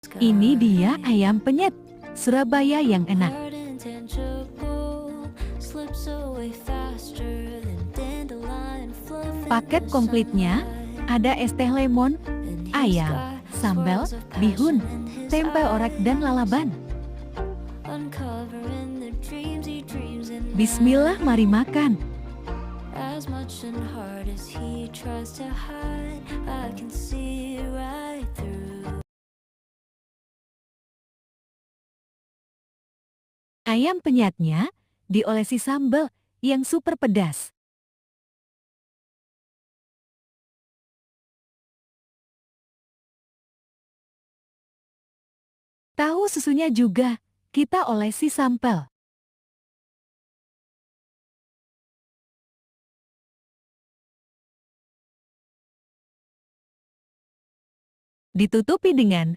Ini dia ayam penyet, Surabaya yang enak. Paket komplitnya, ada es teh lemon, ayam, sambal, bihun, tempe orek dan lalaban. Bismillah, mari makan. Ayam penyetnya diolesi sambal yang super pedas. Tahu susunya juga, kita olesi sambal. Ditutupi dengan